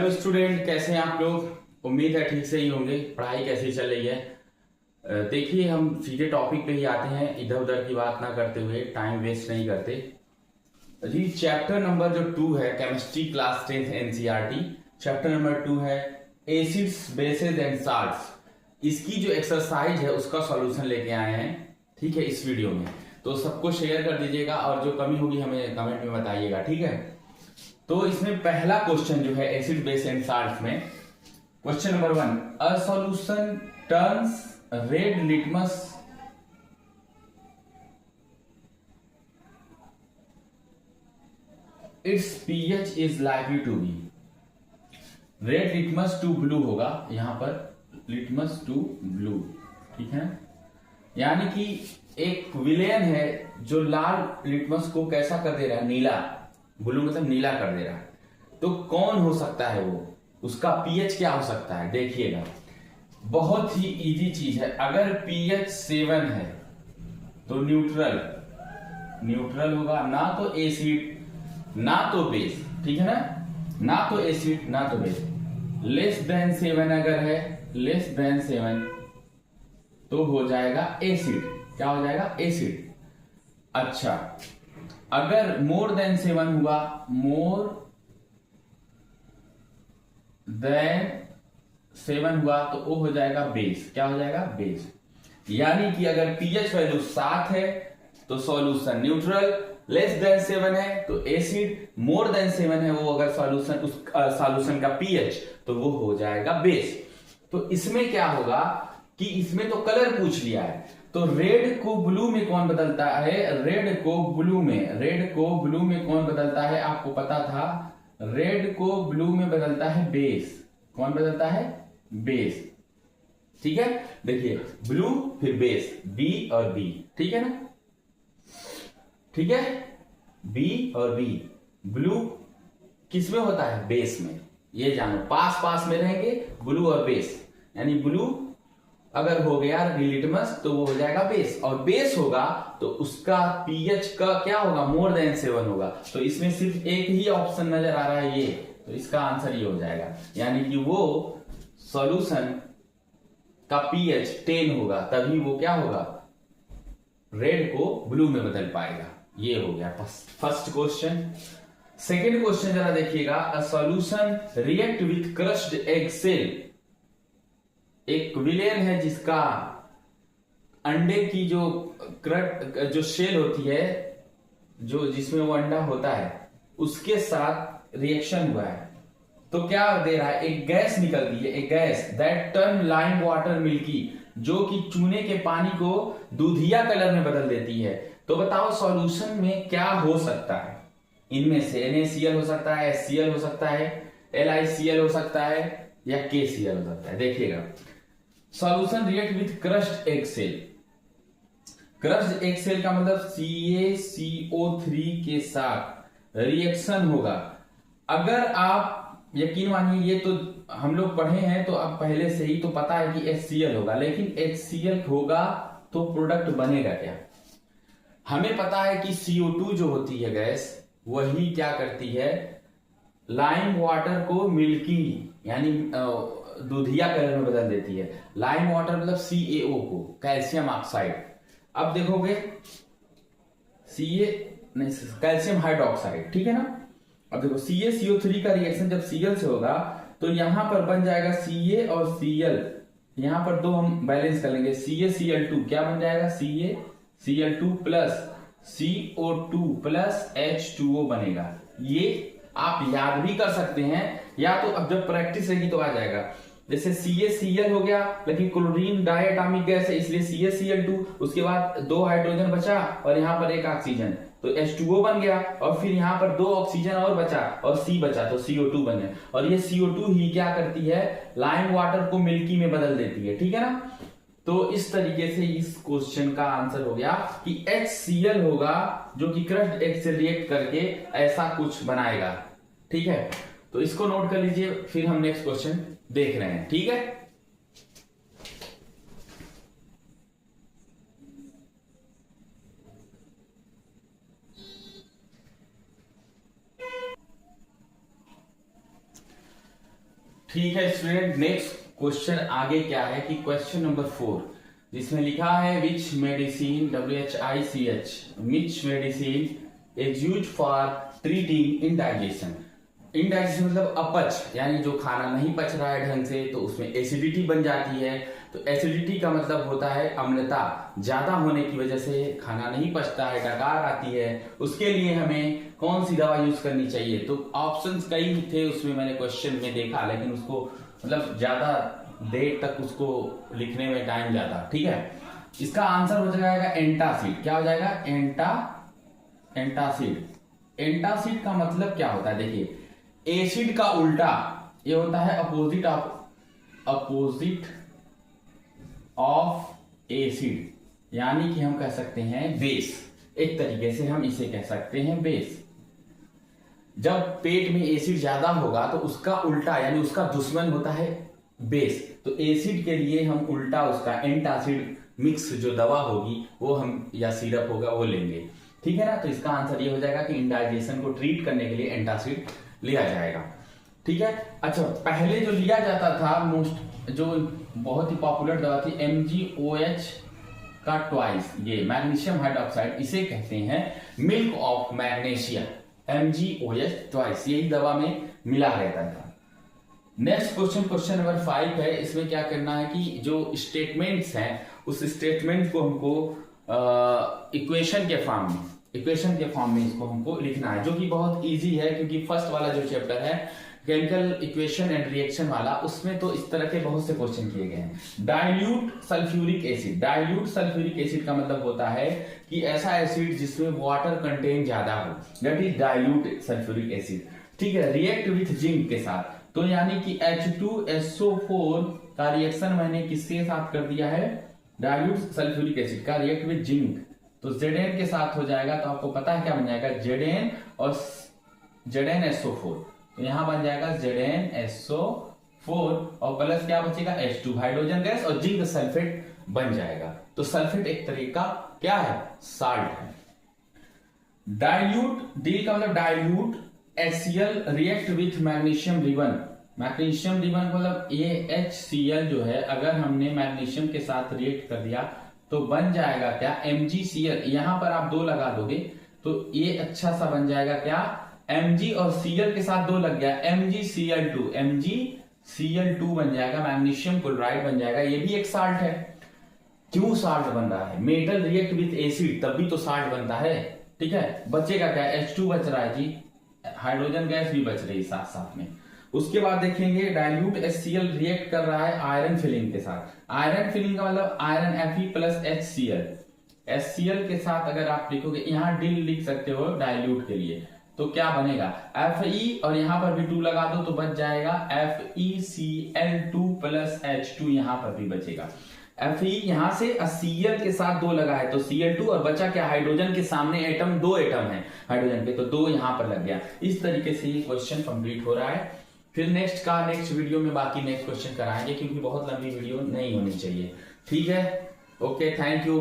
Hello student, कैसे हैं आप लोग। उम्मीद है ठीक से ही होंगे। पढ़ाई कैसी चल रही है। देखिए, हम सीधे टॉपिक पे ही आते हैं, इधर उधर की बात ना करते हुए, टाइम वेस्ट नहीं करते जी। चैप्टर नंबर जो 2 है, chemistry class 10 NCERT, chapter number 2 है एसिड्स बेसेस एंड साल्ट्स। इसकी जो एक्सरसाइज है उसका सॉल्यूशन लेके आए हैं, ठीक है, इस वीडियो में। तो सबको शेयर कर दीजिएगा और जो कमी होगी हमें कमेंट में बताइएगा, ठीक है। तो इसमें पहला क्वेश्चन जो है एसिड बेस एंड साल्ट में, question number 1, a solution turns red litmus its pH is likely to be. Red litmus to blue होगा, यहां पर लिटमस टू ब्लू, ठीक है। यानी कि एक विलेन है जो लाल लिटमस को कैसा कर दे रहा है, नीला। ब्लू मतलब नीला कर दे रहा है। तो कौन हो सकता है वो, उसका पीएच क्या हो सकता है, देखिएगा। बहुत ही इजी चीज है। अगर पीएच 7 है तो न्यूट्रल, न्यूट्रल होगा, ना तो एसिड ना तो बेस, ठीक है ना, ना तो एसिड ना तो बेस। लेस देन 7 अगर है, लेस देन 7 तो हो जाएगा एसिड। क्या हो जाएगा, एसिड। अच्छा, अगर मोर देन 7 हुआ, मोर देन 7 हुआ तो वो हो जाएगा बेस। क्या हो जाएगा, बेस। यानी कि अगर पीएच वैल्यू 7 है तो सॉल्यूशन न्यूट्रल, लेस देन 7 है तो एसिड, मोर देन 7 है वो अगर सॉल्यूशन, उस सॉल्यूशन का पीएच तो वो हो जाएगा बेस। तो इसमें क्या होगा कि इसमें तो कलर पूछ लिया है, तो रेड को ब्लू में कौन बदलता है, रेड को ब्लू में, रेड को ब्लू में कौन बदलता है, आपको पता था। रेड को ब्लू में बदलता है बेस। कौन बदलता है, बेस, ठीक है। देखिए, ब्लू फिर बेस, बी और बी, ठीक है ना, ठीक है। बी और बी, ब्लू किस में होता है, बेस में। ये जानो, पास पास में रहेंगे ब्लू और बेस। यानी ब्लू अगर हो गया लिटमस तो वो हो जाएगा बेस, और बेस होगा तो उसका पीएच का क्या होगा, मोर देन 7 होगा। तो इसमें सिर्फ एक ही ऑप्शन नजर आ रहा है, ये, तो इसका आंसर ये हो जाएगा। यानी कि वो सॉल्यूशन का पीएच 10 होगा, तभी वो क्या होगा, रेड को ब्लू में बदल पाएगा। ये हो गया फर्स्ट क्वेश्चन। सेकेंड क्वेश्चन जरा देखिएगा, a solution react with crushed egg shell. एक विलेन है जिसका अंडे की जो शेल होती है, जो जिसमें वो अंडा होता है, उसके साथ रिएक्शन हुआ है, तो क्या दे रहा है, एक गैस निकलती है, एक gas that turn lime water milky, जो कि चूने के पानी को दूधिया कलर में बदल देती है। तो बताओ सॉल्यूशन में क्या हो सकता है, इनमें से NaCl हो सकता है, HCl हो सकता है, LiCl हो सकता है, या KCl हो सकता है। देखिएगा, solution react with crushed egg shell. Crushed egg shell का मतलब CaCO3 के साथ रिएक्शन होगा। अगर आप यकीन मानिए, ये तो हम लोग पढ़े हैं तो अब पहले से ही तो पता है कि HCl होगा, लेकिन HCl होगा तो प्रोडक्ट बनेगा क्या। हमें पता है कि CO2 जो होती है गैस, वही क्या करती है, लाइम वाटर को मिल्की यानी दूधिया कलर में बदल देती है। लाइम वाटर मतलब CaO को, कैल्शियम ऑक्साइड। अब देखोगे Ca नहीं, कैल्शियम हाइड्रोक्साइड, ठीक है ना। अब देखो CaCO3 का रिएक्शन जब Cl से होगा तो यहां पर बन जाएगा Ca और Cl, यहां पर दो हम बैलेंस कर लेंगे, CaCl2 क्या बन जाएगा, CaCl2 plus CO2 plus H2O बनेगा। ये आप याद भी कर सकते हैं, या तो अब जब प्रैक्टिस रहेगी तो आ जाएगा। जैसे CaCl हो गया, लेकिन क्लोरीन डायटॉमिक गैस है इसलिए CaCl2, उसके बाद 2 हाइड्रोजन बचा और यहां पर 1 ऑक्सीजन, तो H2O बन गया, और फिर यहां पर 2 ऑक्सीजन और बचा और C बचा तो CO2 बन गया। और ये CO2 ही क्या करती है, लाइम वाटर को मिल्की में बदल देती है, ठीक है ना। तो इस तरीके से इस क्वेश्चन का आंसर हो गया कि HCl होगा, जो कि क्रश्ड एग से रिएक्ट करके ऐसा कुछ बनाएगा, ठीक है। तो इसको नोट कर लीजिए, फिर हम नेक्स्ट क्वेश्चन देख रहे हैं, ठीक है। ठीक है स्टूडेंट, नेक्स्ट क्वेश्चन आगे क्या है कि क्वेश्चन नंबर 4 जिसमें लिखा है which medicine WHICH which medicine is use for treating indigestion. Indigestion मतलब अपच, यानी जो खाना नहीं पच रहा है ढंग से तो उसमें एसिडिटी बन जाती है। तो एसिडिटी का मतलब होता है अम्लता ज्यादा होने की वजह से खाना नहीं पचता है, डकार आती है। उसके लिए हमें कौन सी दवा यूज करनी चाहिए? तो ऑप्शंस कई थे उसमें, मैंने क्वेश्चन में देखा, लेकिन उसको मतलब ज्यादा देर तक उसको लिखने में टाइम ज्यादा। ठीक है, इसका आंसर हो जाएगा एंटासिड। क्या हो जाएगा? एंटासिड। एंटासिड का मतलब क्या होता है? देखिए, एसिड का उल्टा ये होता है अपोजिट ऑफ एसिड, यानी कि हम कह सकते हैं बेस। एक तरीके से हम इसे कह सकते हैं बेस। जब पेट में एसिड ज्यादा होगा तो उसका उल्टा यानी उसका दुश्मन होता है बेस। तो एसिड के लिए हम उल्टा उसका एंटासिड मिक्स जो दवा होगी वो हम, या सिरप होगा वो लेंगे। ठीक है ना? तो इसका आंसर ये हो जाएगा कि इंडाइजेशन को ट्रीट करने के लिए एंटासिड लिया जाएगा। ठीक है। अच्छा, पहले जो लिया जाता था मोस्ट, जो बहुत ही पॉपुलर दवा थी MgOH का ट्वाइस, ये मैग्नीशियम हाइड्रोक्साइड, इसे कहते हैं milk of magnesium. MgOH twice यही दवा में मिला रहता था। नेक्स्ट क्वेश्चन नंबर 5 है। इसमें क्या करना है कि जो स्टेटमेंट्स हैं उस स्टेटमेंट को हमको इक्वेशन के फॉर्म में इसको हमको लिखना है, जो कि बहुत इजी है क्योंकि फर्स्ट वाला जो चैप्टर है केमिकल इक्वेशन एंड रिएक्शन वाला, उसमें तो इस तरह के बहुत से क्वेश्चन किए गए हैं। Dilute sulphuric acid. Dilute sulphuric acid का मतलब होता है कि ऐसा एसिड जिसमें वाटर कंटेंट ज्यादा हो, that is dilute sulphuric acid. ठीक है। रिएक्ट विथ जिंक के साथ, तो यानी कि H2SO4 का रिएक्शन मैंने किसके साथ कर दिया है? डाइल्यूट सल्फ्यूरिक एसिड का रिएक्ट विथ जिंक, तो Zn के साथ हो जाएगा। तो आपको पता है क्या बन जाएगा? Zn और ZnSO4, तो यहां बन जाएगा ZnSO4 और प्लस क्या बचेगा? H2 हाइड्रोजन गैस और जिंक सल्फेट बन जाएगा। तो सल्फेट एक तरीका क्या है? साल्ट है। डाइल्यूट, डी का मतलब dilute HCl react with magnesium ribbon. Magnesium ribbon मतलब HCl जो है, अगर हमने मैग्नीशियम के साथ रिएक्ट कर दिया तो बन जाएगा क्या? MgCl। यहां पर आप 2 लगा दोगे तो ये अच्छा सा बन जाएगा क्या? Mg और Cl के साथ 2 लग गया, MgCl2। MgCl2 बन जाएगा, मैग्नीशियम क्लोराइड बन जाएगा। ये भी एक साल्ट है। क्यों साल्ट बन रहा है? मेटल रिएक्ट विथ एसिड तब भी तो साल्ट बनता है। ठीक है। बचेगा क्या? H2 बच रहा है जी, हाइड्रोजन गैस भी बच रही है साथ साथ में। उसके बाद देखेंगे डाइल्यूट HCl रिएक्ट कर रहा है आयरन फिलिंग के साथ। आयरन फिलिंग का मतलब iron Fe plus HCl। HCl के साथ अगर आप लिखोगे, यहां डिल लिख सकते हो डाइल्यूट के लिए, तो क्या बनेगा? Fe और यहां पर भी 2 लगा दो तो बच जाएगा FeCl2 प्लस H2, यहां पर भी बचेगा। Fe यहां से Cl के साथ 2 लगा है तो Cl2 और बचा क्या? हाइड्रोजन के सामने एटम, 2 एटम है हाइड्रोजन के, तो 2 यहां पर लग गया। इस तरीके से ये क्वेश्चन कंप्लीट हो रहा है। फिर नेक्स्ट वीडियो में बाकी नेक्स्ट क्वेश्चन कराएंगे क्योंकि बहुत लंबी वीडियो नहीं होनी चाहिए। ठीक है। Okay, thank you.